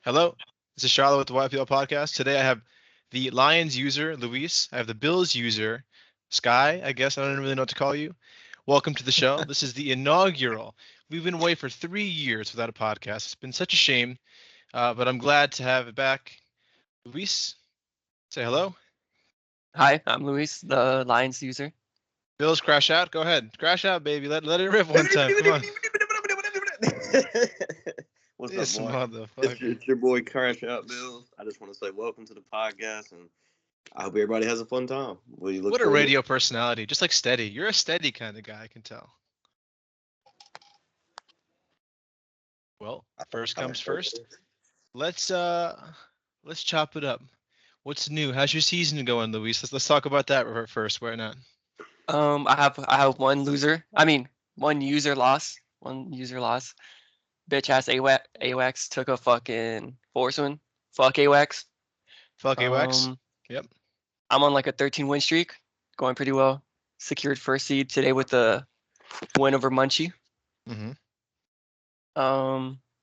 Hello, this is Charlotte with the YPL podcast. Today I have the Lions user, Luis. I have the Bills user, Sky, I guess. I don't really know what to call you. Welcome to the show. This is the inaugural. We've been away for 3 years without a podcast. It's been such a shame, but I'm glad to have it back. Luis, say hello. Hi, I'm Luis, the Lions user. Bills, crash out. Go ahead. Crash out, baby. Let it rip one time. Come on. What's up, This boy? motherfucker. It's your boy Crash Out Bills. I just want to say welcome to the podcast, and I hope everybody has a fun time. We look What a forward radio personality. Just like steady. You're a steady kind of guy, I can tell. Well, first comes first. Let's chop it up. What's new? How's your season going, Luis? Let's talk about that first. Why not? I have one loser. I mean, one user loss. One user loss. Bitch ass AWAX took a fucking force win. Fuck AWAX. Fuck AWAX. Yep. I'm on like a 13 win streak, going pretty well. Secured first seed today with the win over Munchie. Mm-hmm.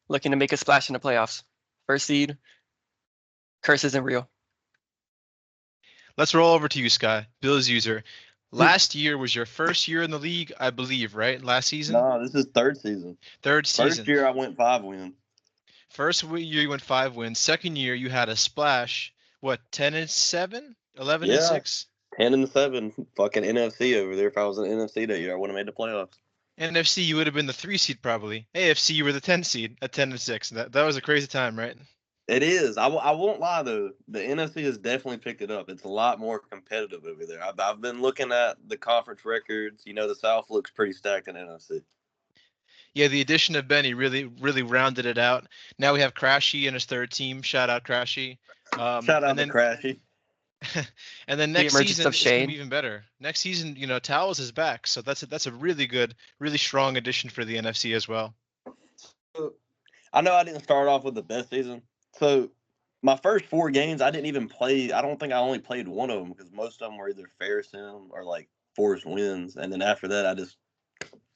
Looking to make a splash in the playoffs. First seed. Curse isn't real. Let's roll over to you, Sky. Bills user. Last year was your first year in the league, I believe, right? Last season? No, this is third season. Third season. First year I went 5 wins. First year you went 5 wins. Second year you had a splash. What, 10-7? 11-6? 10-7. Fucking NFC over there. If I was in NFC that year, I would have made the playoffs. NFC, you would have been the 3 seed probably. AFC, you were the 10 seed at 10-6. That was a crazy time, right? It is. I won't lie though. The NFC has definitely picked it up. It's a lot more competitive over there. I've been looking at the conference records. You know, the South looks pretty stacked in NFC. Yeah, the addition of Benny really rounded it out. Now we have Crashy in his third team. Shout out Crashy. Shout out to Crashy. And then The next emergence season of it's gonna Shane. be even better. Next season, Towels is back, so that's a really good, really strong addition for the NFC as well. I know I didn't start off with the best season. So my first 4 games, I didn't even play. I don't think I only played one of them because most of them were either fair sim or like forced wins. And then after that, I just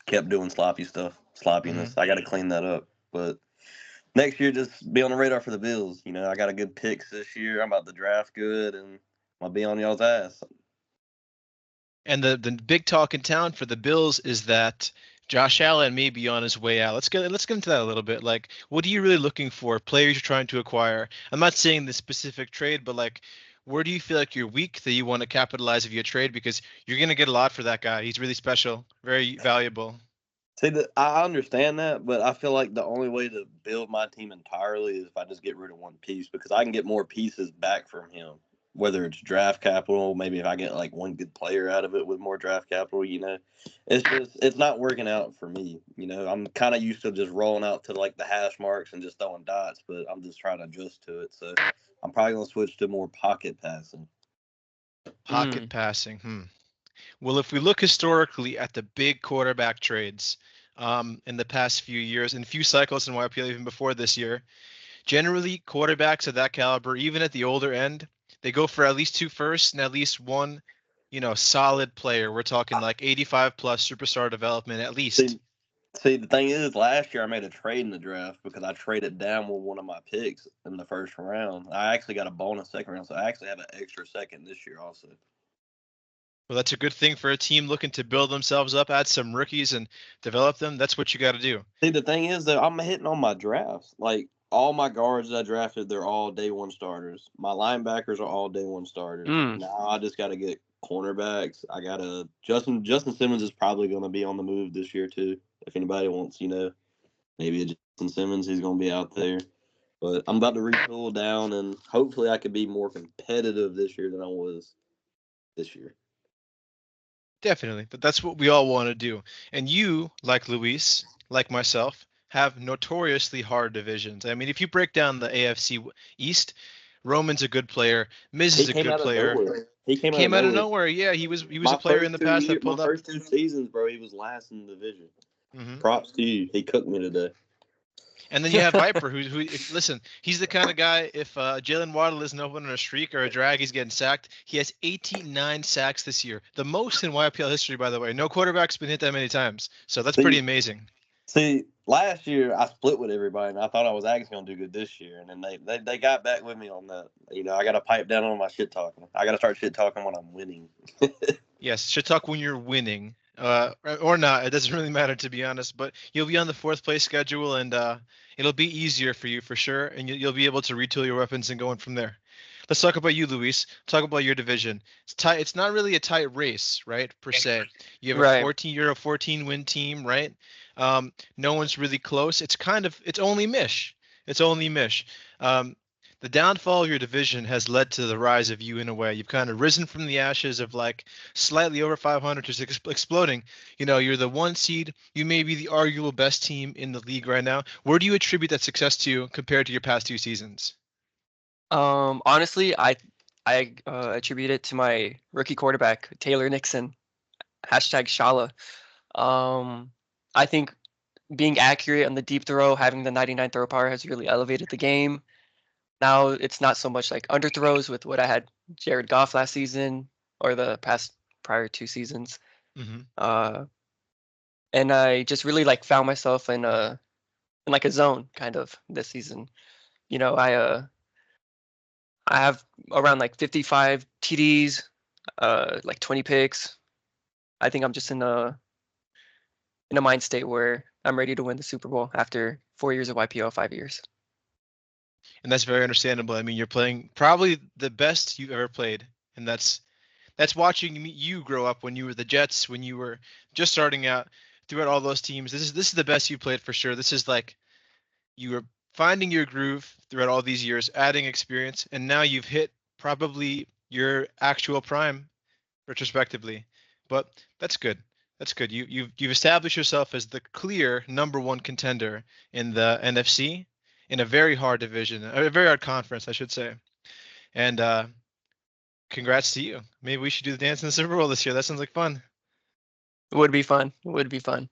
kept doing sloppiness. Mm-hmm. I got to clean that up. But next year, just be on the radar for the Bills. You know, I got a good picks this year. I'm about to draft good, and I'll be on y'all's ass. And the big talk in town for the Bills is that Josh Allen may be on his way out. Let's get into that a little bit. Like, what are you really looking for? Players you're trying to acquire. I'm not saying the specific trade, but like, where do you feel like you're weak that you want to capitalize via trade because you're gonna get a lot for that guy. He's really special, very valuable. See, I understand that, but I feel like the only way to build my team entirely is if I just get rid of one piece because I can get more pieces back from him. Whether it's draft capital, maybe if I get like one good player out of it with more draft capital, it's not working out for me. I'm kind of used to just rolling out to like the hash marks and just throwing dots, but I'm just trying to adjust to it. So I'm probably gonna switch to more pocket passing. Pocket passing. Well, if we look historically at the big quarterback trades in the past few years, and few cycles in YPL even before this year, generally quarterbacks of that caliber, even at the older end, they go for at least 2 firsts and at least one, solid player. We're talking like 85 plus superstar development at least. See, the thing is, last year I made a trade in the draft because I traded down with one of my picks in the first round. I actually got a bonus second round, so I actually have an extra second this year also. Well, that's a good thing for a team looking to build themselves up, add some rookies and develop them. That's what you got to do. See, the thing is, though, I'm hitting on my drafts. Like, all my guards that I drafted, they're all day one starters. My linebackers are all day one starters. Now I just got to get cornerbacks. I got to Justin Simmons is probably going to be on the move this year too. If anybody wants, maybe a Justin Simmons, he's going to be out there. But I'm about to retool down, and hopefully I could be more competitive this year than I was this year. Definitely. But that's what we all want to do. And you, like Luis, like myself, have notoriously hard divisions. I mean, if you break down the AFC East, Roman's a good player. Miz is a good player. He came out of nowhere. Yeah, he was a player in the past that pulled up. My first 2 seasons, bro, he was last in the division. Mm-hmm. Props to you. He cooked me today. And then you have Viper, who listen, he's the kind of guy, if Jalen Waddle isn't open on a streak or a drag, he's getting sacked. He has 89 sacks this year, the most in YPL history, by the way. No quarterback's been hit that many times, so that's pretty amazing. See, last year I split with everybody, and I thought I was actually going to do good this year, and then they got back with me on that. I got to pipe down on my shit talking. I got to start shit talking when I'm winning. Yes, shit talk when you're winning, or not. It doesn't really matter, to be honest. But you'll be on the fourth place schedule, and it'll be easier for you for sure, and you'll be able to retool your weapons and go on from there. Let's talk about you, Luis. Talk about your division. It's tight. It's not really a tight race, right? Per se, you have a Right. 14. You're a 14 win team, right? No one's really close. It's only Mish. It's only Mish. The downfall of your division has led to the rise of you in a way. You've kind of risen from the ashes of like slightly over 500 to exploding. You're the one seed. You may be the arguable best team in the league right now. Where do you attribute that success to compared to your past 2 seasons? Honestly, I attribute it to my rookie quarterback, Taylor Nixon. #Shala. I think being accurate on the deep throw, having the 99 throw power has really elevated the game. Now it's not so much like underthrows with what I had Jared Goff last season or the prior 2 seasons. Mm-hmm. And I just really like found myself in like a zone kind of this season. I have around like 55 TDs, like 20 picks. I think I'm just in a mind state where I'm ready to win the Super Bowl after 4 years of YPL, 5 years. And that's very understandable. I mean, you're playing probably the best you've ever played, and that's watching you grow up when you were the Jets, when you were just starting out throughout all those teams. This is the best you played for sure. This is like you were finding your groove throughout all these years, adding experience, and now you've hit probably your actual prime retrospectively. But that's good. That's good. You've established yourself as the clear number one contender in the NFC in a very hard division, a very hard conference, I should say. And congrats to you. Maybe we should do the dance in the Super Bowl this year. That sounds like fun. It would be fun. It would be fun.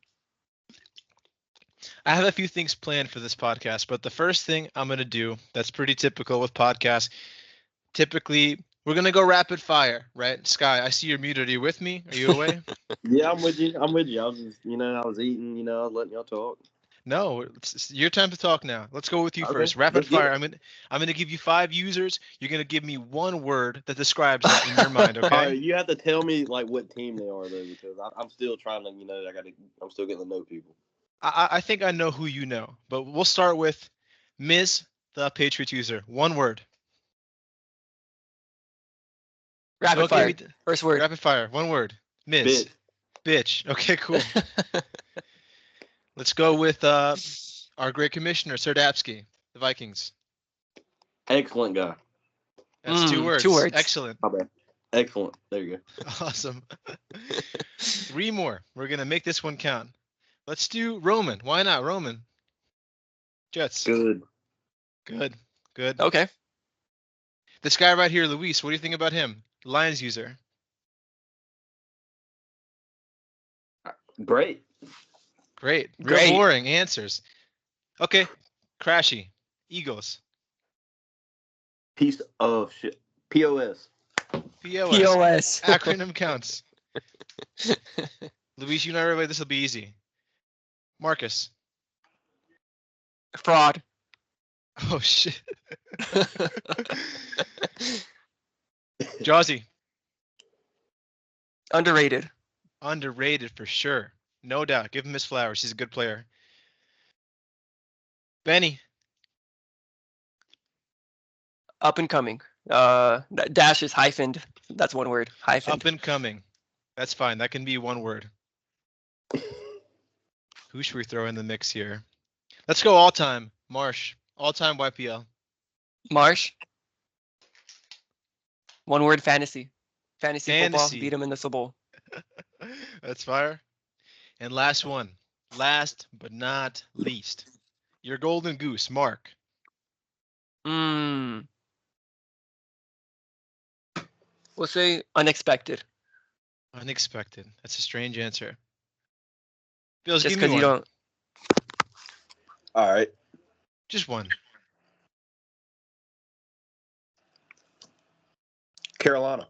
I have a few things planned for this podcast, but the first thing I'm going to do that's pretty typical with podcasts, typically we're going to go rapid fire, right? Sky, I see you're muted. Are you with me? Are you away? Yeah, I'm with you. I was just, I was eating, I was letting y'all talk. No, it's your time to talk now. Let's go with you Okay, first. Rapid let's get fire. it. I'm gonna give you 5 users. You're gonna give me one word that describes them in your mind. All Okay? right, you have to tell me like what team they are though, because I'm still trying to, I'm still getting to know people. I think I know who you know, but we'll start with Ms. the Patriots user. One word. Rapid fire. First word. Rapid fire. One word. Ms. Bitch. Okay, cool. Let's go with our great commissioner, Sir Dapsky, the Vikings. Excellent guy. That's 2 words. 2 words. Excellent. My bad. Excellent. There you go. Awesome. 3 more. We're gonna make this one count. Let's do Roman. Why not Roman? Jets. Good. Okay. This guy right here, Luis. What do you think about him? Lions user. Great. Real boring answers. Okay. Crashy. Eagles. Piece of shit. POS. Acronym counts. Luis, you know everybody. This will be easy. Marcus. Fraud. Oh shit. Jazzy. Underrated For sure. No doubt. Give him his flowers. He's a good player. Benny. Up and coming. Dash is hyphened. That's one word. Hyphened. Up and coming. That's fine. That can be one word. Who should we throw in the mix here? Let's go all time. Marsh. All time YPL. Marsh. One word. Fantasy. Football. Beat him in the Super Bowl. That's fire. And last one. Last but not least. Your golden goose, Mark. We'll say unexpected. Unexpected. That's a strange answer. Bills, just because you don't. All right. Just one. Carolina.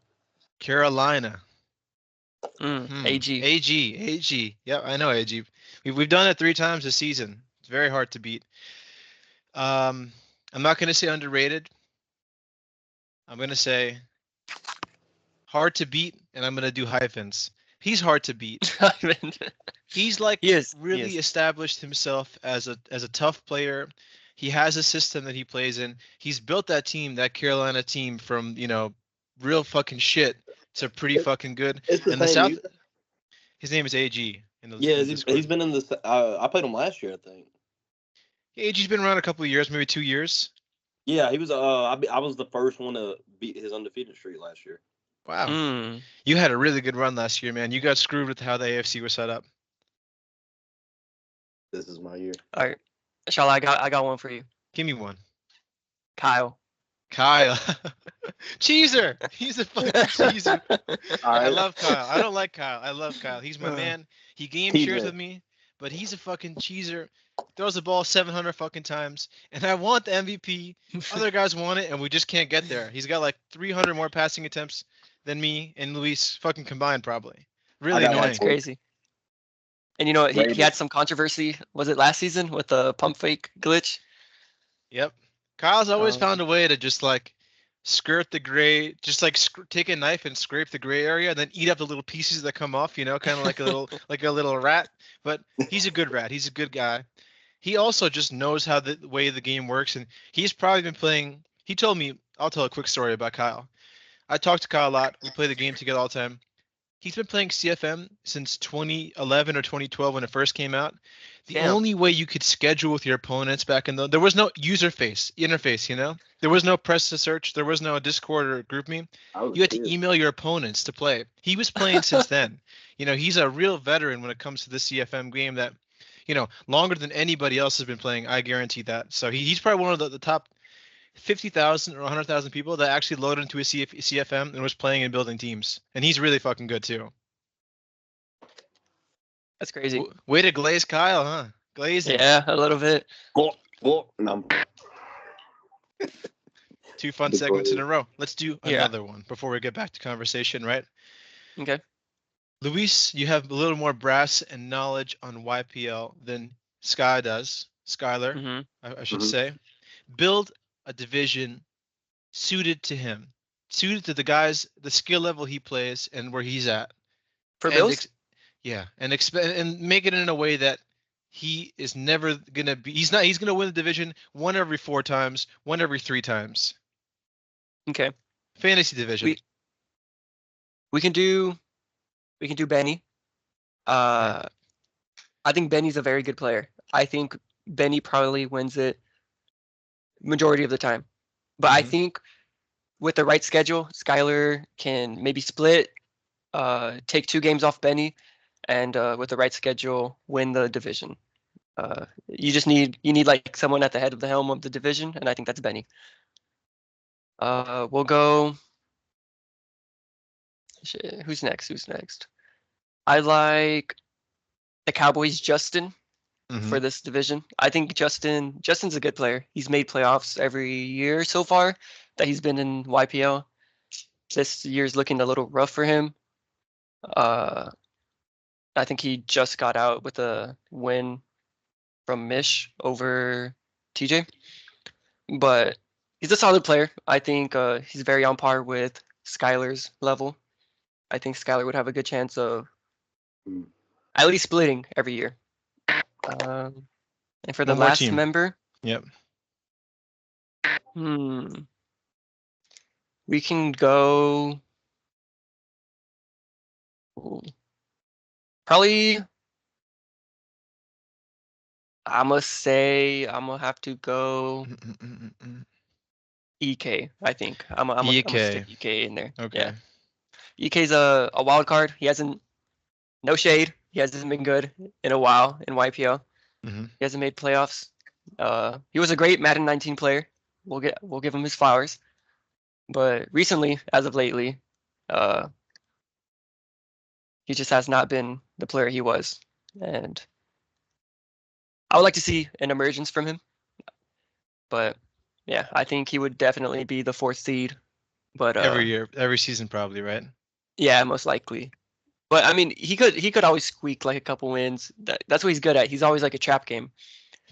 AG. AG. Yep, I know AG. We've done it 3 times this season. It's very hard to beat. I'm not going to say underrated. I'm going to say hard to beat, and I'm going to do hyphens. He's hard to beat. He's like really established himself as a tough player. He has a system that he plays in. He's built that team, that Carolina team, from real fucking shit to pretty fucking good. It's the and the same South. user? His name is AG. He's been in this. I played him last year, I think. Yeah, AG's been around a couple of years, maybe 2 years. Yeah, he was. I was the first one to beat his undefeated streak last year. Wow, you had a really good run last year, man. You got screwed with how the AFC was set up. This is my year. All right, Shala, I got one for you. Give me one. Kyle. Cheeser. He's a fucking cheeser. I love Kyle. I don't like Kyle. I love Kyle. He's my man. He game shares with me, but he's a fucking cheeser. Throws the ball 700 fucking times, and I want the MVP. Other guys want it, and we just can't get there. He's got like 300 more passing attempts than me and Luis fucking combined, probably. Really annoying. That's crazy. And you know, he had some controversy. Was it last season with the pump fake glitch? Yep. Kyle's always found a way to just like skirt the gray, just like take a knife and scrape the gray area, and then eat up the little pieces that come off. Kind of like a little rat. But he's a good rat. He's a good guy. He also just knows how the way the game works, and he's probably been playing. He told me, I'll tell a quick story about Kyle. I talk to Kyle a lot. We play the game together all the time. He's been playing CFM since 2011 or 2012 when it first came out. The only way you could schedule with your opponents back in there was no interface, There was no press to search. There was no Discord or GroupMe. You had to email your opponents to play. He was playing since then. He's a real veteran when it comes to the CFM game that, longer than anybody else has been playing. I guarantee that. So he's probably one of the top 50,000 or 100,000 people that actually loaded into a CFM and was playing and building teams. And he's really fucking good too. That's crazy. Way to glaze Kyle, huh? Glazing. Yeah, a little bit. No. 2 fun segments in a row. Let's do another one before we get back to conversation, right? Okay. Luis, you have a little more brass and knowledge on YPL than Sky does. Skylar, I should say. Build a division suited to him, suited to the skill level he plays and where he's at. For Bills? And make it in a way that he is never gonna be. He's gonna win the division 1 every 4 times, 1 every 3 times. Okay. Fantasy division. We can do Benny. I think Benny's a very good player. I think Benny probably wins it majority of the time. But I think with the right schedule, Skylar can maybe split, take 2 games off Benny, and with the right schedule, win the division. You need like someone at the head of the helm of the division, and I think that's Benny. We'll go. Who's next? I like the Cowboys' Justin for this division. I think Justin's a good player. He's made playoffs every year so far that he's been in YPL. This year's looking a little rough for him. I think he just got out with a win from Mish over TJ. But he's a solid player. I think he's very on par with Skylar's level. I think Skylar would have a good chance of at least splitting every year. And for the last member, we can go probably. I'm gonna have to go EK. I think I'm gonna stick EK in there. Okay. Yeah. EK's a wild card. He hasn't. No shade. He hasn't been good in a while in YPL. He hasn't made playoffs. He was a great Madden 19 player. We'll give him his flowers. But recently, as of lately, he just has not been the player he was. And I would like to see an emergence from him. But yeah, I think he would definitely be the 4th seed. But every year, every season, probably, right? Yeah, most likely. But I mean, he could always squeak like a couple wins. That's what he's good at. He's always like a trap game.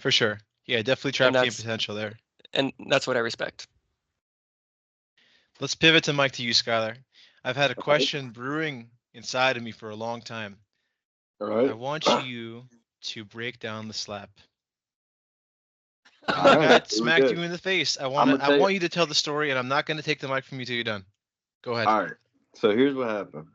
For sure. Yeah, definitely trap game potential there. And that's what I respect. Let's pivot to Mike to you, Skylar. I've had a question brewing inside of me for a long time. All right. I want you to break down the slap. The guy smacked you in the face. I want you to tell the story, and I'm not going to take the mic from you till you're done. Go ahead. All right. So here's what happened.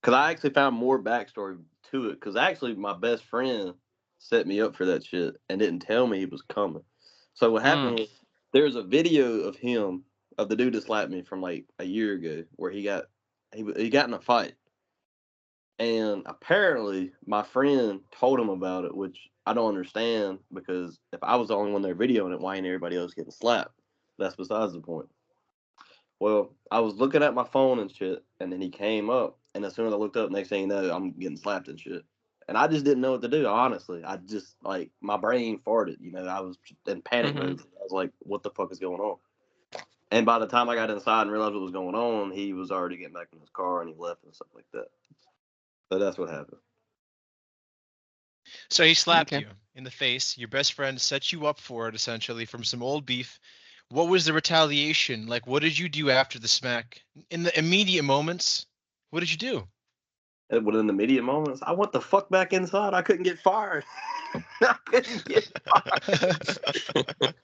Because I actually found more backstory to it. Because actually, my best friend set me up for that shit and didn't tell me he was coming. So what happened was there's a video of him, of the dude that slapped me from like a year ago, where he got in a fight. And apparently, my friend told him about it, which I don't understand, because if I was the only one there videoing it, why ain't everybody else getting slapped? That's besides the point. Well, I was looking at my phone and shit, and then he came up, and as soon as I looked up, next thing you know, I'm getting slapped and shit. And I just didn't know what to do, honestly. I just, like, my brain farted, I was in panic mode. I was like, what the fuck is going on? And by the time I got inside and realized what was going on, he was already getting back in his car, and he left and stuff like that. So that's what happened. So he slapped you in the face. Your best friend set you up for it, essentially, from some old beef. What was the retaliation? Like, what did you do after the smack? In the immediate moments, what did you do? Within the immediate moments, I went the fuck back inside. I couldn't get fired. I couldn't get fired.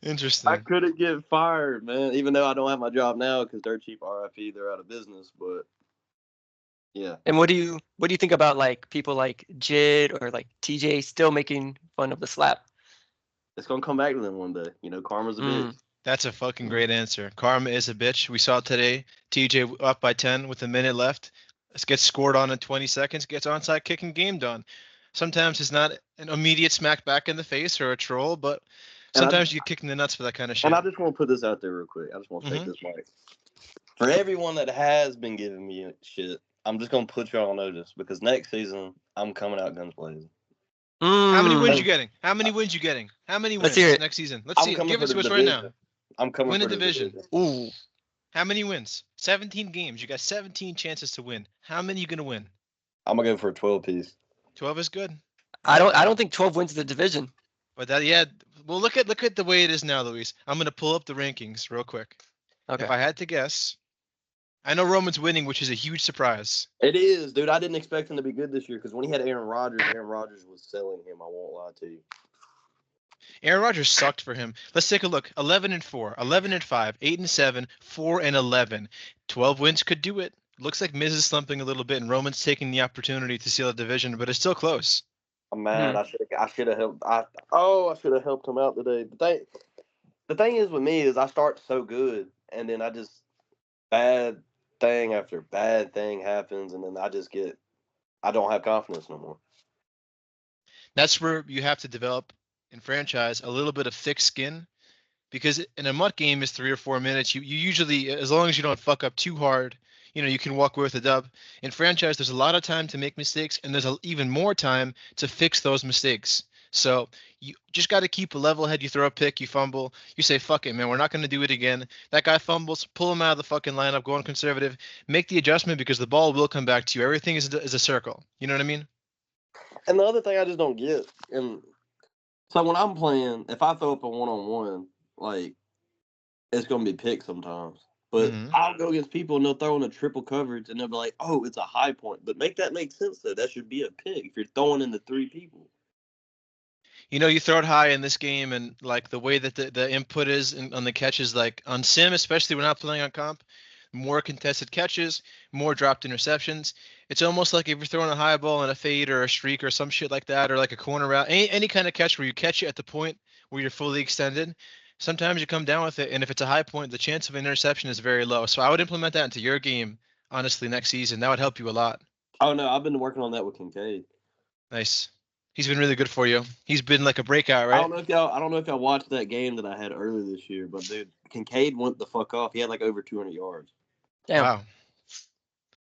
Interesting. I couldn't get fired, man. Even though I don't have my job now because Dirt Cheap RIP, they're out of business. But yeah. And what do you think about like people like Jid or like TJ still making fun of the slap? It's gonna come back to them one day. Karma's a bitch. That's a fucking great answer. Karma is a bitch. We saw today, TJ up by 10 with a minute left. Gets scored on in 20 seconds, gets onside kick and game done. Sometimes it's not an immediate smack back in the face or a troll, but sometimes you get kicked in the nuts for that kind of shit. And I just want to put this out there real quick. I just want to take this mic. For everyone that has been giving me shit, I'm just gonna put y'all on notice, because next season I'm coming out guns blazing. How many wins you getting? How many wins you getting? How many wins next season? Let's see. Give us what's right now. I'm coming win for a division. Ooh. How many wins? 17 games. You got 17 chances to win. How many are you gonna win? I'm gonna go for a 12 piece. 12 is good. I don't think 12 wins the division. But well, look at the way it is now, Luis. I'm gonna pull up the rankings real quick. Okay. If I had to guess, I know Roman's winning, which is a huge surprise. It is, dude. I didn't expect him to be good this year, because when he had Aaron Rodgers was selling him. I won't lie to you. Aaron Rodgers sucked for him. Let's take a look. 11-4, 11-5, 8-7, 4-11. 12 wins could do it. Looks like Miz is slumping a little bit, and Roman's taking the opportunity to seal the division, but it's still close. I'm mad. I should have helped. I should have helped him out today. The thing is with me is I start so good, and then I just bad thing after bad thing happens, and then I don't have confidence no more. That's where you have to develop in franchise a little bit of thick skin, because in a MUT game is 3 or 4 minutes. You usually, as long as you don't fuck up too hard, you can walk away with a dub. In franchise, there's a lot of time to make mistakes, and there's even more time to fix those mistakes. So you just got to keep a level head. You throw a pick, you fumble, you say, fuck it, man, we're not going to do it again. That guy fumbles, pull him out of the fucking lineup, go on conservative, make the adjustment, because the ball will come back to you. Everything is a circle. You know what I mean? And the other thing I just don't get, and so when I'm playing, if I throw up a one-on-one, like, it's going to be picked sometimes. But I'll go against people, and they'll throw in a triple coverage, and they'll be like, oh, it's a high point. But make that make sense, though. That should be a pick if you're throwing into 3 people. You throw it high in this game, and like the way that the input is on the catches, like on sim, especially we're not playing on comp, more contested catches, more dropped interceptions. It's almost like if you're throwing a high ball and a fade or a streak or some shit like that, or like a corner route, any kind of catch where you catch it at the point where you're fully extended, sometimes you come down with it, and if it's a high point, the chance of an interception is very low. So I would implement that into your game, honestly, next season. That would help you a lot. Oh, no, I've been working on that with Kincaid. Nice. He's been really good for you. He's been like a breakout, right? I don't know if y'all watched that game that I had earlier this year, but dude, Kincaid went the fuck off. He had like over 200 yards. Damn. Wow.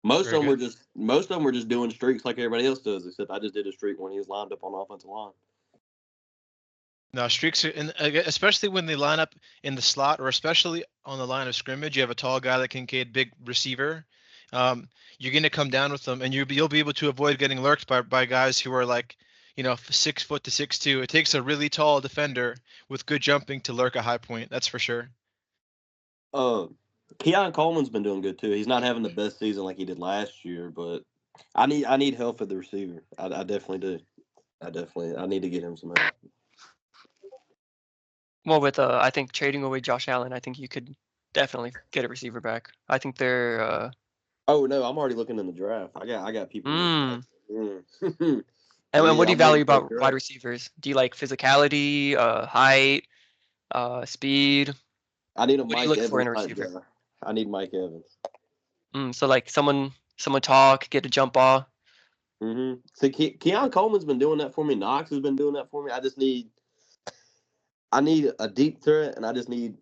Most of them were just doing streaks like everybody else does, except I just did a streak when he was lined up on the offensive line. No, streaks are, especially when they line up in the slot, or especially on the line of scrimmage. You have a tall guy like Kincaid, big receiver. you're going to come down with them, and you'll be able to avoid getting lurked by guys who are like, 6 foot to 6'2". It takes a really tall defender with good jumping to lurk a high point. That's for sure. Keon Coleman's been doing good too. He's not having the best season like he did last year, but I need help at the receiver. I definitely do. I need to get him some help. Well, with I think trading away Josh Allen, I think you could definitely get a receiver back. I think they're. Oh no, I'm already looking in the draft. I got people. And what do you I'm value ready for about the wide draft. receivers? Do you like physicality, height, speed? I need a What do you Mike look for in Evans a type receiver? guy. I need Mike Evans. So like someone tall could get a jump ball. So Keon Coleman's been doing that for me. Knox has been doing that for me. I need a deep threat, and I just need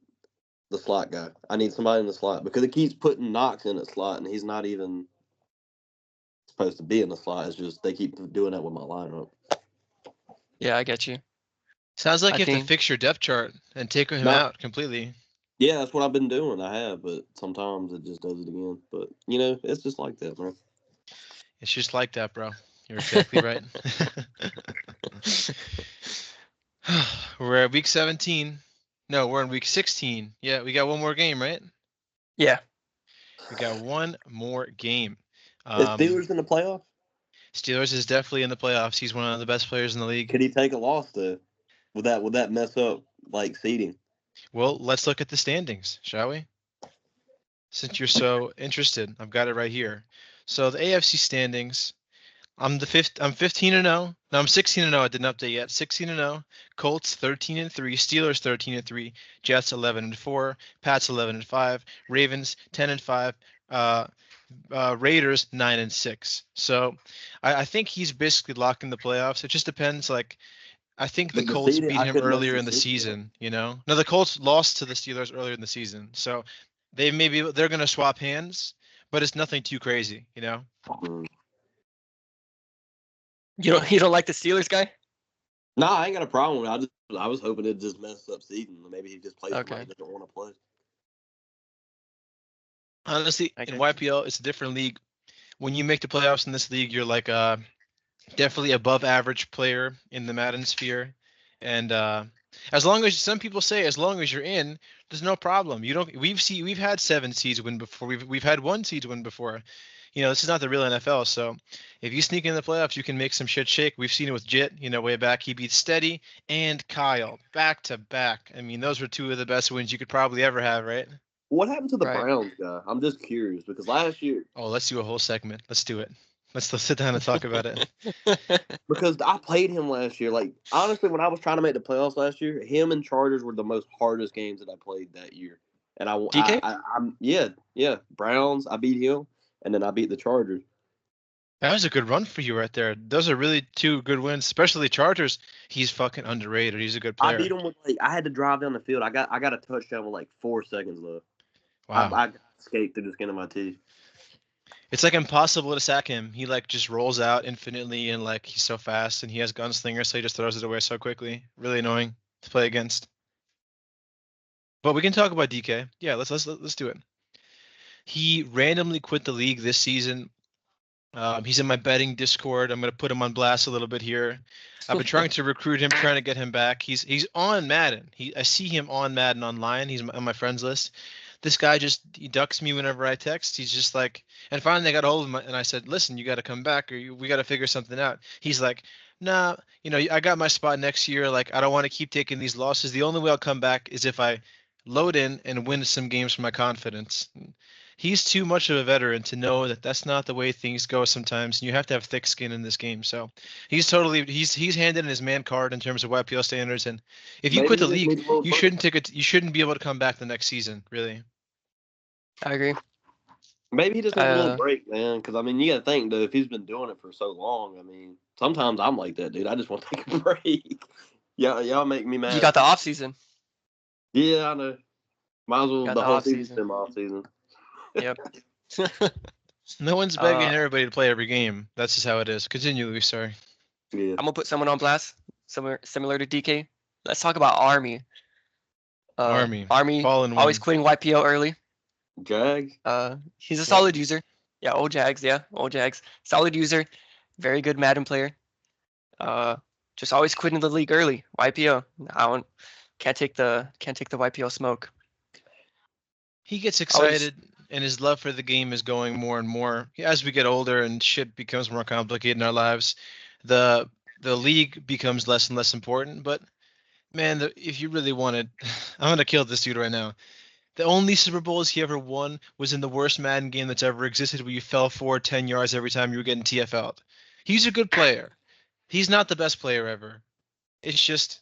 the slot guy. I need somebody in the slot because it keeps putting Knox in the slot, and he's not even supposed to be in the slot. It's just they keep doing that with my lineup. Yeah, I get you. Sounds like you have to fix your depth chart and take him out completely. Yeah, that's what I've been doing. I have, but sometimes it just does it again. But it's just like that, man. It's just like that, bro. You're exactly right. We're at week 17. No, we're in week 16. Yeah, we got one more game, right? Yeah. We got one more game. Is Steelers in the playoffs? Steelers is definitely in the playoffs. He's one of the best players in the league. Could he take a loss though? Would that mess up like seeding? Well, let's look at the standings, shall we? Since you're so interested, I've got it right here. So the AFC standings, I'm 15-0. No, I'm 16-0. I didn't update yet. 16-0. Colts 13-3. Steelers 13-3. Jets 11-4. Pats 11-5. Ravens 10-5. Raiders 9-6. So I think he's basically locked in the playoffs. It just depends. Like, I think the Colts beat him earlier in the season. No, the Colts lost to the Steelers earlier in the season, so they're going to swap hands, but it's nothing too crazy. You don't like the Steelers guy? No, I ain't got a problem with it. I was hoping it just messed up seeding. Maybe he just plays somebody that doesn't want to play. Honestly, in YPL, it's a different league. When you make the playoffs in this league, you're like definitely above average player in the Madden sphere, and as long as some people say, as long as you're in, there's no problem. You don't. We've had 7 seeds win before. We've had 1 seed win before. This is not the real NFL. So if you sneak in the playoffs, you can make some shit shake. We've seen it with Jit. Way back, he beat Steady and Kyle back to back. I mean, those were 2 of the best wins you could probably ever have, right? What happened to the Browns guy? I'm just curious because last year. Oh, let's do a whole segment. Let's do it. Let's sit down and talk about it. Because I played him last year. Like, honestly, when I was trying to make the playoffs last year, him and Chargers were the most hardest games that I played that year. And I'm Browns. I beat him, and then I beat the Chargers. That was a good run for you right there. Those are really 2 good wins, especially Chargers. He's fucking underrated. He's a good player. I beat him with I had to drive down the field. I got a touchdown with 4 seconds left. Wow. I escaped through the skin of my teeth. It's impossible to sack him. He just rolls out infinitely and he's so fast and he has gunslinger, so he just throws it away so quickly. Really annoying to play against. But we can talk about DK. Yeah, let's do it. He randomly quit the league this season. He's in my betting Discord. I'm gonna put him on blast a little bit here. I've been trying to recruit him, trying to get him back. He's on Madden. I see him on Madden online. He's on my friends list. This guy he ducks me whenever I text. He's just and finally I got a hold of him and I said, listen, you got to come back or we got to figure something out. He's like, nah, I got my spot next year. I don't want to keep taking these losses. The only way I'll come back is if I load in and win some games for my confidence. He's too much of a veteran to know that that's not the way things go sometimes, and you have to have thick skin in this game. So he's handed in his man card in terms of YPL standards. And if you quit the league, you shouldn't be able to come back the next season, really. I agree. Maybe he just needs a little break, man. Because you got to think, though, if he's been doing it for so long, sometimes I'm like that, dude. I just want to take a break. Y'all make me mad. You got the off season. Yeah, I know. Might as well the whole season off season. Yep. No one's begging everybody to play every game. That's just how it is. Continue, Louis. Sorry. Yeah. I'm gonna put someone on blast, similar to DK. Let's talk about Army. Army always quitting YPL early. Jag. He's a solid user. Yeah, old Jags. Yeah, old Jags. Solid user, very good Madden player. Just always quitting the league early. YPO. Can't take the YPO smoke. He gets Always. excited, and his love for the game is going more and more as we get older and shit becomes more complicated in our lives. The the league becomes less and less important. But man, if you really wanted, I'm gonna kill this dude right now. The only Super Bowls he ever won was in the worst Madden game that's ever existed, where you fell forward 10 yards every time you were getting TFL'd. He's a good player. He's not the best player ever. It's just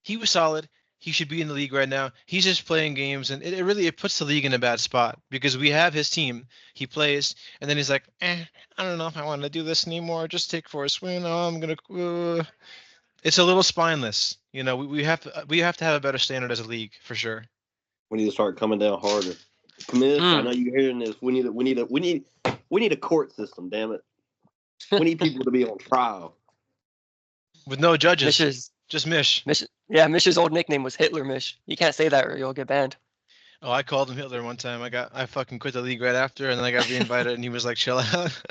he was solid. He should be in the league right now. He's just playing games, and it really it puts the league in a bad spot because we have his team. He plays, and then he's like, I don't know if I want to do this anymore. Just take for a swing. Oh, I'm gonna. It's a little spineless. You know, we have to have a better standard as a league for sure. We need to start coming down harder. Commiss, I know you're hearing this. We need a court system. Damn it. We need people to be on trial With no judges. Mish's, Just Mish. Mish's old nickname was Hitler Mish. You can't say that or you'll get banned. Oh, I called him Hitler one time. I fucking quit the league right after, and then I got reinvited, and he was like, "Chill out."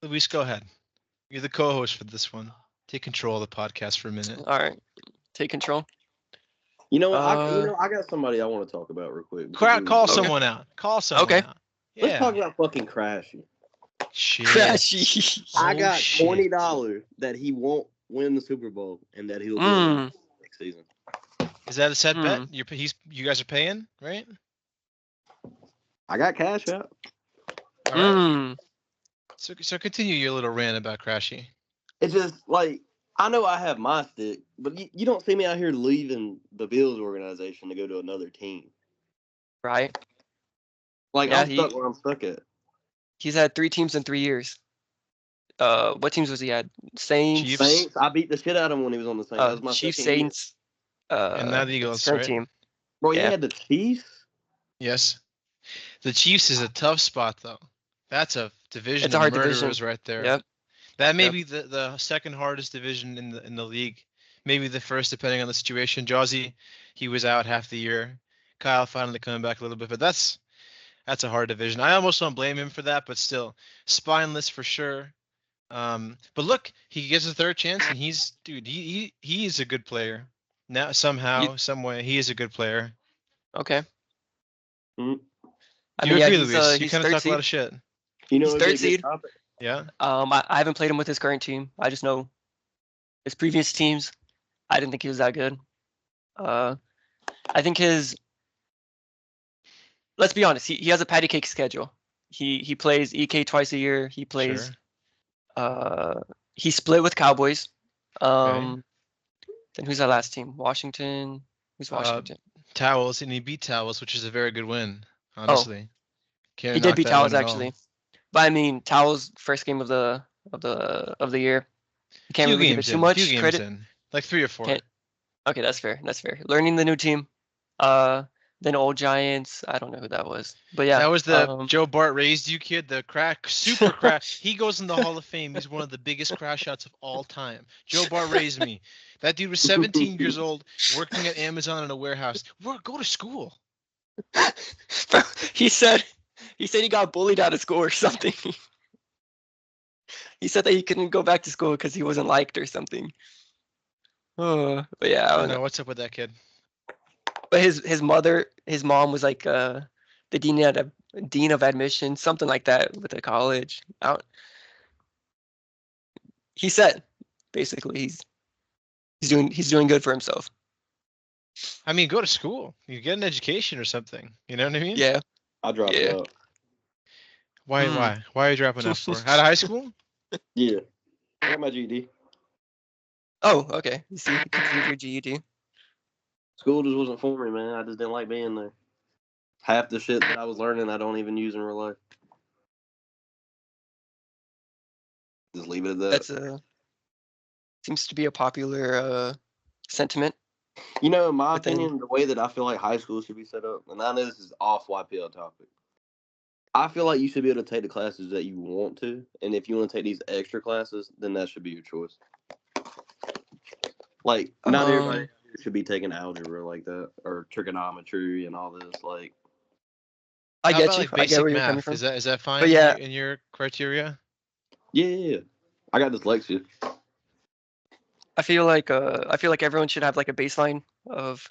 Luis, go ahead. You're the co-host for this one. Take control of the podcast for a minute. All right, take control. You know what? I got somebody I want to talk about real quick. Call someone out. Call someone out. Yeah. Let's talk about fucking Crashy. Shit. Crashy. I got $20 that he won't win the Super Bowl and that he'll be next season. Is that a set bet? You guys are paying, right? I got cash out. All right. So continue your little rant about Crashy. It's just like I know I have my stick, but you don't see me out here leaving the Bills organization to go to another team. Right. Like I'm stuck where I'm stuck at. He's had 3 teams in 3 years. What teams was he at? Saints. Saints. I beat the shit out of him when he was on the Saints. That was my Chiefs, Saints. And now the Eagles, right? Team. Bro, you had the Chiefs? Yes. The Chiefs is a tough spot, though. That's a division it's a hard of murderers division. right there. Yep. That may be the second hardest division in the league. Maybe the first, depending on the situation. Jawsy, he was out half the year. Kyle finally coming back a little bit, but that's a hard division. I almost don't blame him for that, but still, spineless for sure. But look, he gets a third chance, and he is a good player. Now some way, he is a good player. Okay. Do you agree, Luis? You kind of talk a lot of shit. You know, he's third seed. Yeah. I haven't played him with his current team. I just know his previous teams. I didn't think he was that good. I think let's be honest. He has a patty cake schedule. He plays EK twice a year. He plays. Sure. He split with Cowboys. Then who's that last team? Washington. Who's Washington? Towels, and he beat Towels, which is a very good win. Honestly, he did beat Towels actually. But I mean, Towels' first game of the year. You can't really give it too much credit. Like 3 or 4. Okay, that's fair. That's fair. Learning the new team. Then Old Giants. I don't know who that was, but yeah, that was the Joe Bart raised you kid. The super crack. He goes in the Hall of Fame. He's one of the biggest crash shots of all time. Joe Bart raised me. That dude was 17 years old, working at Amazon in a warehouse. Go to school. He said he got bullied out of school or something. He said that he couldn't go back to school because he wasn't liked or something. But yeah, I don't know what's up with that kid. But his mom was like the dean of admission, something like that with the college. He said basically he's doing good for himself. I mean, go to school. You get an education or something. You know what I mean? Yeah. I dropped out. Why? Why are you dropping out for? Out of high school? Yeah. I got my GED. Oh, okay. You see, you completed your GED. School just wasn't for me, man. I just didn't like being there. Half the shit that I was learning, I don't even use in real life. Just leave it at that. That's seems to be a popular sentiment. You know, in my opinion, the way that I feel like high school should be set up, and I know this is off YPL topic. I feel like you should be able to take the classes that you want to, and if you want to take these extra classes, then that should be your choice. Like, not everybody should be taking algebra like that, or trigonometry and all this. Like, I How get about you. like I get basic where you're coming math? from. Is that fine But yeah, in your criteria? Yeah. I got dyslexia. I feel like everyone should have like a baseline of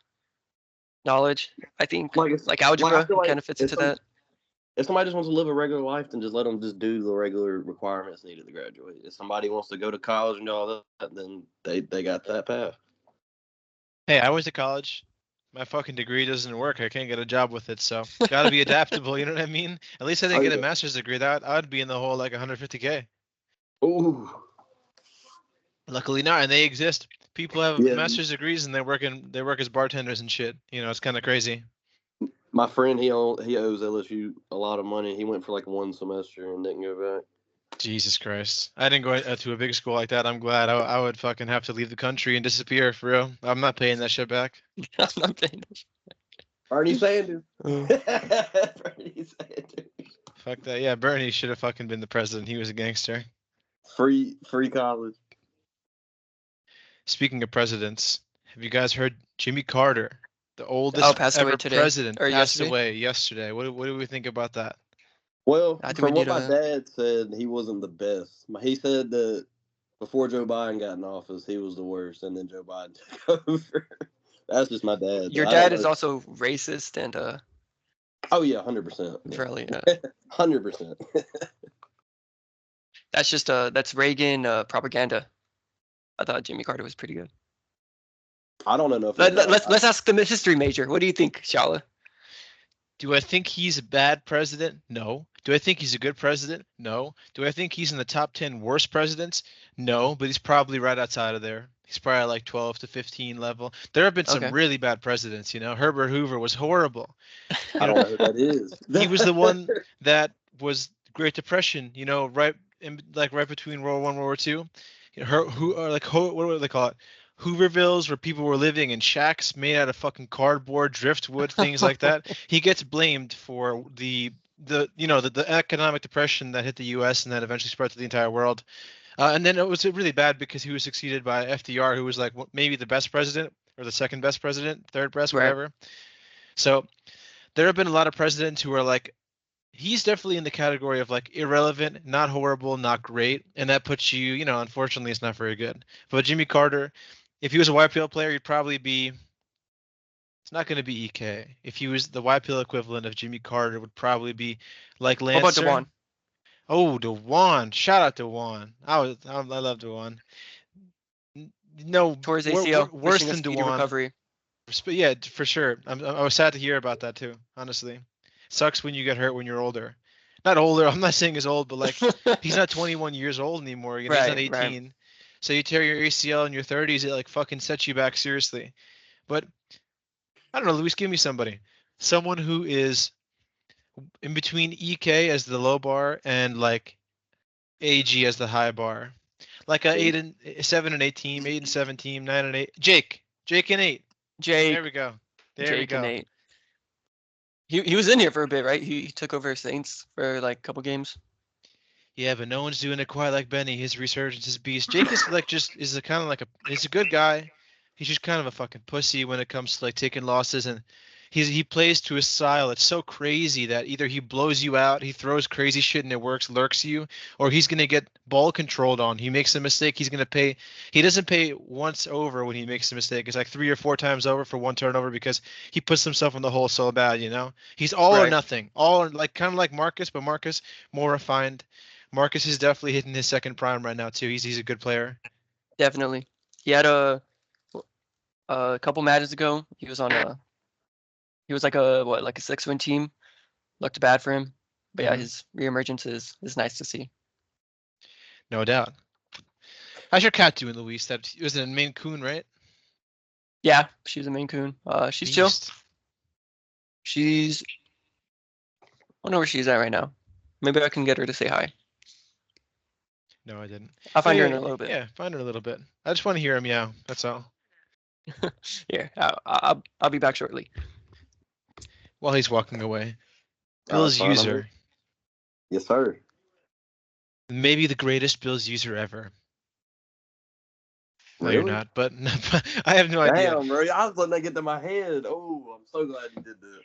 knowledge. I think Like it's like like I algebra feel like kind of fits into that. if somebody just wants to live a regular life, then just let them just do the regular requirements needed to graduate. If somebody wants to go to college and all that, then they got that path. Hey, I went to college. My fucking degree doesn't work. I can't get a job with it, so gotta be adaptable. You know what I mean? At least I didn't Oh get a yeah. master's degree. That I'd be in the hole like 150K. Ooh. Luckily not, and they exist. People have Yeah. master's degrees and they work as bartenders and shit. You know, it's kind of crazy. My friend, he owes LSU a lot of money. He went for like 1 semester and didn't go back. Jesus Christ. I didn't go to a big school like that. I'm glad. I would fucking have to leave the country and disappear for real. I'm not paying that shit back. I'm not paying Bernie Sanders. attention. Bernie Sanders. Fuck that. Yeah, Bernie should have fucking been the president. He was a gangster. Free college. Speaking of presidents, have you guys heard Jimmy Carter, the oldest Passed away ever today president, or passed yesterday. away yesterday? What do we think about that? Well, I think we from what need my a. dad said, he wasn't the best. He said that before Joe Biden got in office, he was the worst, and then Joe Biden took over. That's just my dad. Your I don't dad is know. also racist and Oh yeah, 100%. really 100%. that's just that's Reagan propaganda. I thought Jimmy Carter was pretty good. I don't know enough about. Let's ask the history major. What do you think, Shala? Do I think he's a bad president? No. Do I think he's a good president? No. Do I think he's in the top 10 worst presidents? No, but he's probably right outside of there. He's probably like 12 to 15 level. There have been some Okay. really bad presidents, you know. Herbert Hoover was horrible. I don't know who that is. He was the one that was Great Depression, you know, right between World War I and World War II. You know, what do they call it? Hoovervilles, where people were living in shacks made out of fucking cardboard, driftwood, things like that. He gets blamed for the economic depression that hit the U.S. and then eventually spread to the entire world. And then it was really bad because he was succeeded by FDR, who was like maybe the best president or the second best president, third best, Right. whatever. So there have been a lot of presidents who are like, he's definitely in the category of like irrelevant, not horrible, not great, and that puts you, you know, unfortunately, it's not very good. But Jimmy Carter, if he was a YPL player, he'd probably be. It's not going to be EK. If he was the YPL equivalent of Jimmy Carter, would probably be like What about Lancer. DeJuan? Oh, DeJuan! Shout out DeJuan. I love DeJuan. No, Towards ACL. worse Wishing a than speedy DeJuan. recovery. Yeah, for sure. I was sad to hear about that too. Honestly, sucks when you get hurt when you're older. Not older. I'm not saying he's old, but like he's not 21 years old anymore. You know, he's not Right. 18. So you tear your ACL in your 30s, it like fucking sets you back seriously. But I don't know, Luis, give me somebody. Someone who is in between EK as the low bar and like AG as the high bar. Like a 7 and 8 team, 8 and 7 team, 9 and 8. Jake and 8. Jake. There we go. Jake and Nate. He was in here for a bit, right? He took over Saints for like a couple games. Yeah, but no one's doing it quite like Benny. His resurgence is beast. Jake is like is a kind of like he's a good guy. He's just kind of a fucking pussy when it comes to like taking losses, and he plays to his style. It's so crazy that either he blows you out, he throws crazy shit and it works, lurks you, or he's gonna get ball controlled on. He makes a mistake, he's gonna pay. He doesn't pay once over when he makes a mistake. It's like 3 or 4 times over for one turnover because he puts himself in the hole so bad. You know, he's all or nothing, like kind of like Marcus, but Marcus more refined. Marcus is definitely hitting his second prime right now too. He's a good player. Definitely. He had a couple matches ago. He was like a 6-win team. Looked bad for him. But yeah, his reemergence is nice to see. No doubt. How's your cat doing, Luis? That was in Maine Coon, right? Yeah, she's a Maine Coon. She's chill. I don't know where she's at right now. Maybe I can get her to say hi. No, I didn't. I'll find her in a little bit. Yeah, find her a little bit. I just want to hear him meow. That's all. Yeah, I'll be back shortly. While he's walking away. Bills user. Yes, sir. Maybe the greatest Bills user ever. No, Really? you're not, but I have no idea. Damn, bro. I was letting that get to my head. Oh, I'm so glad you did that.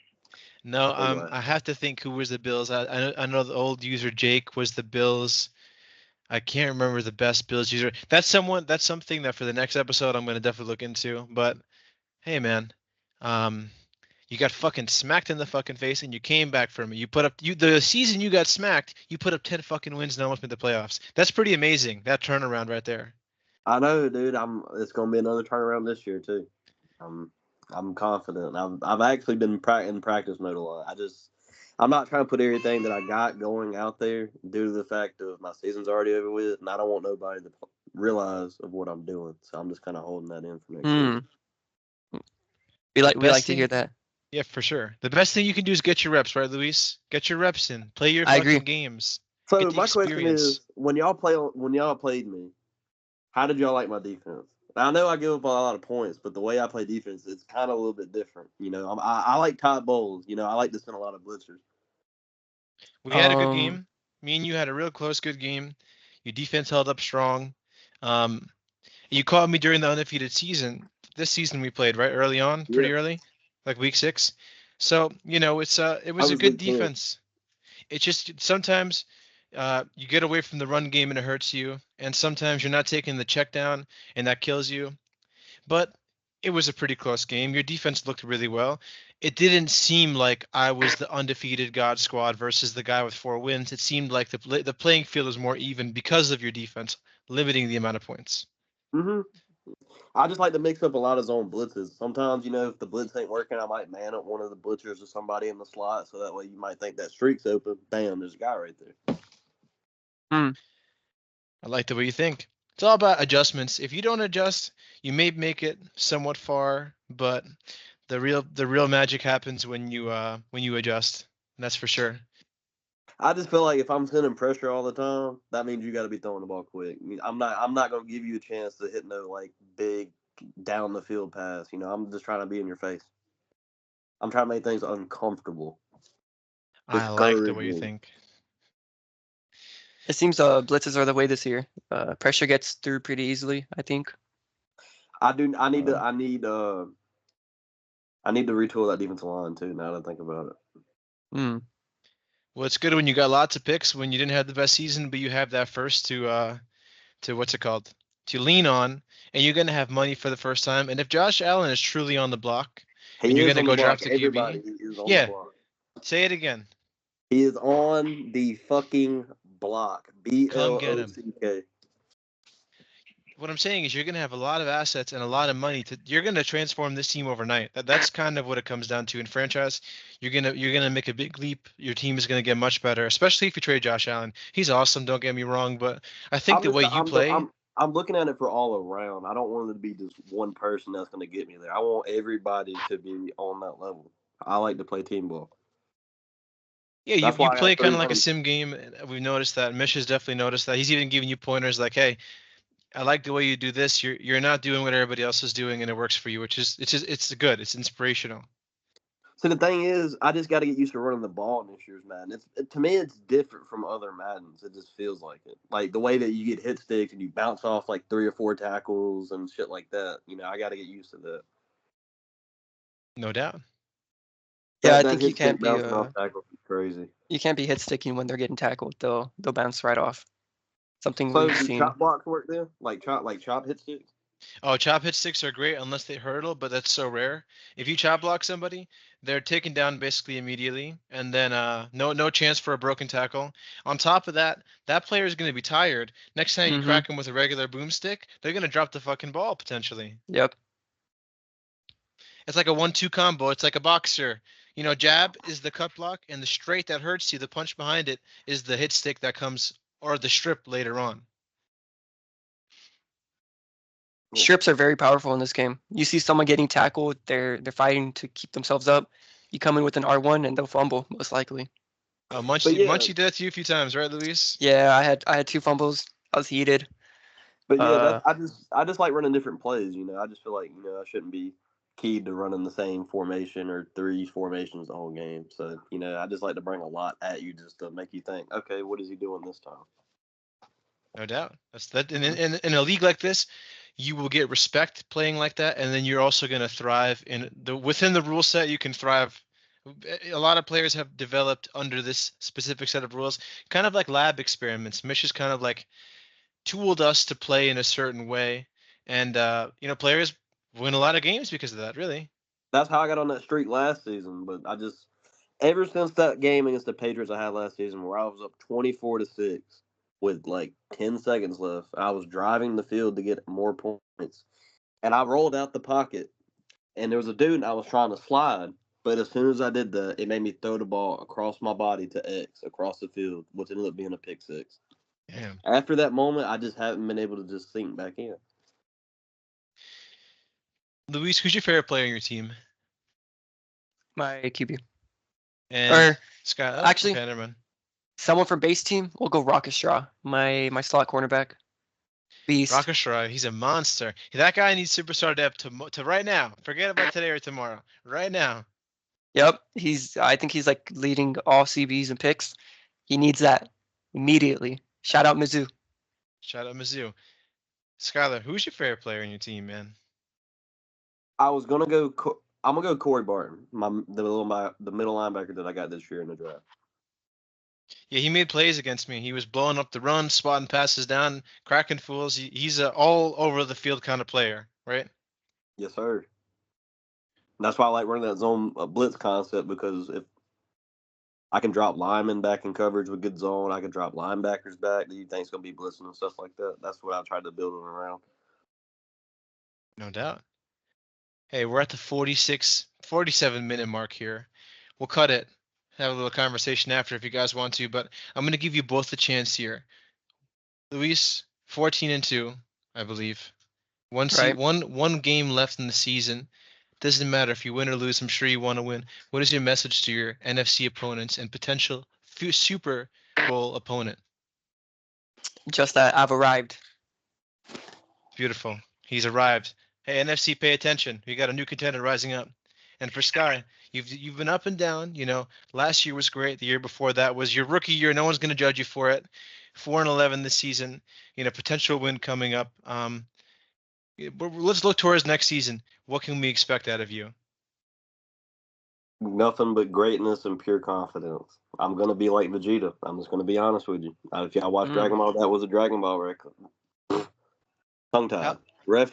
No, I have to think who was the Bills. I know the old user Jake was the Bills. I can't remember the best Bills user. That's something that for the next episode I'm gonna definitely look into. But hey, man, um, you got fucking smacked in the fucking face and you came back from it. You put up the season you got smacked. You put up 10 fucking wins and almost made the playoffs. That's pretty amazing. That turnaround right there. I know, dude. It's gonna be another turnaround this year too. I'm confident. I've actually been in practice mode a lot. I'm not trying to put everything that I got going out there due to the fact of my season's already over with, and I don't want nobody to realize of what I'm doing. So I'm just kind of holding that in for next week. We like to hear that. Yeah, for sure. The best thing you can do is get your reps, right, Luis? Get your reps in. Play your I fucking agree. games. So my question is, when y'all played me, how did y'all like my defense? I know I give up a lot of points, but the way I play defense, it's kind of a little bit different. You know, I like Todd Bowles. You know, I like to send a lot of blitzers. We had a good game. Me and you had a real close, good game. Your defense held up strong. You called me during the undefeated season. This season we played right early on, pretty early, like week 6. So it was a good defense. It's just sometimes you get away from the run game and it hurts you, and sometimes you're not taking the check down and that kills you. But it was a pretty close game. Your defense looked really well. It didn't seem like I was the undefeated God Squad versus the guy with 4 wins. It seemed like the playing field was more even because of your defense limiting the amount of points. Mm-hmm. I just like to mix up a lot of zone blitzes. Sometimes, if the blitz ain't working, I might man up one of the blitzers or somebody in the slot, so that way you might think that streak's open. Bam, there's a guy right there. I like the way you think. It's all about adjustments. If you don't adjust, you may make it somewhat far, but the real magic happens when you adjust. That's for sure. I just feel like if I'm sending pressure all the time, that means you got to be throwing the ball quick. I'm not going to give you a chance to hit no like big down the field pass. I'm just trying to be in your face. I'm trying to make things uncomfortable. I like the way you think. It seems blitzes are the way this year. Pressure gets through pretty easily, I think. I need to retool that defensive line too. Now that I think about it. Well, it's good when you got lots of picks when you didn't have the best season, but you have that first to what's it called, to lean on, and you're gonna have money for the first time. And if Josh Allen is truly on the block, and you're gonna go draft a QB, the block. Say it again. He is on the fucking block. BLOCK. What I'm saying is you're going to have a lot of assets and a lot of money you're going to transform this team overnight. That's kind of what it comes down to in franchise. You're going to make a big leap. Your team is going to get much better, especially if you trade Josh Allen. He's awesome, don't get me wrong, but I think the way you play, I'm looking at it for all around. I don't want it to be just one person that's going to get me there. I want everybody to be on that level. I like to play team ball. Yeah, you play kind of like a sim game. We've noticed that. Mish has definitely noticed that. He's even giving you pointers like, hey, I like the way you do this. You're not doing what everybody else is doing, and it works for you, it's good. It's inspirational. So the thing is, I just got to get used to running the ball in this year's Madden. To me, it's different from other Maddens. It just feels like it. Like the way that you get hit sticks and you bounce off like 3 or 4 tackles and shit like that. I got to get used to that. No doubt. Yeah, I think you can't be crazy. You can't be hit sticking when they're getting tackled. They'll bounce right off. Something so we've seen. Chop blocks work there? Like chop hit sticks? Oh, chop hit sticks are great unless they hurdle, but that's so rare. If you chop block somebody, they're taken down basically immediately, and then no chance for a broken tackle. On top of that, that player is going to be tired. Next time you crack them with a regular boomstick, they're going to drop the fucking ball potentially. Yep. It's like a 1-2 combo. It's like a boxer. Jab is the cut block, and the straight that hurts you, the punch behind it, is the hit stick that comes, or the strip later on. Strips are very powerful in this game. You see someone getting tackled, they're fighting to keep themselves up. You come in with an R1 and they'll fumble, most likely. Munchie did that to you a few times, right, Luis? Yeah, I had 2 fumbles. I was heated. But yeah, I just like running different plays. I just feel like I shouldn't be keyed to running the same formation or 3 formations the whole game. So I just like to bring a lot at you just to make you think, okay, what is he doing this time? No doubt. That's that. In a league like this, you will get respect playing like that, and then you're also going to thrive within the rule set. You can thrive A lot of players have developed under this specific set of rules, kind of like lab experiments. Mish has kind of like tooled us to play in a certain way, and players win a lot of games because of that. Really. That's how I got on that streak last season. But ever since that game against the Patriots I had last season, where I was up 24-6 with like 10 seconds left, I was driving the field to get more points, and I rolled out the pocket, and there was a dude, and I was trying to slide. But as soon as I did that, it made me throw the ball across my body to X across the field, which ended up being a pick six. Damn. After that moment, I just haven't been able to just sink back in. Luis, who's your favorite player on your team? My QB. And Scott. Oh, actually, okay, never mind. Someone from base team. We'll go Rocket Straw. My slot cornerback. Beast. Rocket Straw, he's a monster. That guy needs superstar depth to right now. Forget about today or tomorrow. Right now. Yep, I think he's like leading all CBs and picks. He needs that immediately. Shout out Mizzou. Shout out Mizzou. Skylar, who's your favorite player on your team, man? I'm gonna go Corey Barton, the middle linebacker that I got this year in the draft. Yeah, he made plays against me. He was blowing up the run, spotting passes down, cracking fools. He's a all over the field kind of player, right? Yes, sir. And that's why I like running that zone blitz concept, because if I can drop linemen back in coverage with good zone, I can drop linebackers back that you think's gonna be blitzing and stuff like that. That's what I tried to build around. No doubt. Hey, we're at the 47-minute mark here. We'll cut it. Have a little conversation after if you guys want to, but I'm going to give you both the chance here. Luis, 14-2, I believe. One game left in the season. Doesn't matter if you win or lose. I'm sure you want to win. What is your message to your NFC opponents and potential Super Bowl opponent? Just that I've arrived. Beautiful. He's arrived. Hey, NFC, pay attention. We got a new contender rising up. And for Sky, you've been up and down. Last year was great. The year before that was your rookie year. No one's going to judge you for it. 4-11 this season. Potential win coming up. Let's look towards next season. What can we expect out of you? Nothing but greatness and pure confidence. I'm gonna be like Vegeta. I'm just gonna be honest with you. If y'all watch Dragon Ball, that was a Dragon Ball record. Tongue tied.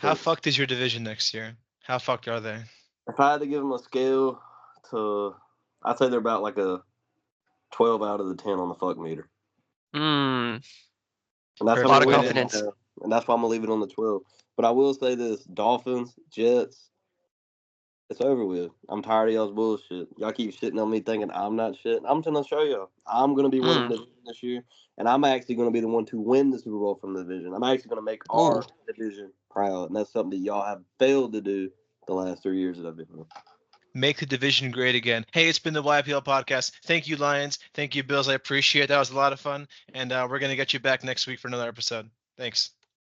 How fucked is your division next year? How fucked are they? If I had to give them a scale I'd say they're about like a 12 out of the 10 on the fuck meter. And that's a lot of confidence. And that's why I'm gonna leave it on the 12. But I will say this: Dolphins, Jets, it's over with. I'm tired of y'all's bullshit. Y'all keep shitting on me thinking I'm not shit. I'm gonna show y'all. I'm gonna be winning the division this year, and I'm actually gonna be the one to win the Super Bowl from the division. I'm actually gonna make our division proud, and that's something that y'all have failed to do the last 3 years that I've been here. Make the division great again. Hey, it's been the YPL podcast. Thank you, Lions. Thank you, Bills. I appreciate it. That was a lot of fun, and we're gonna get you back next week for another episode. Thanks.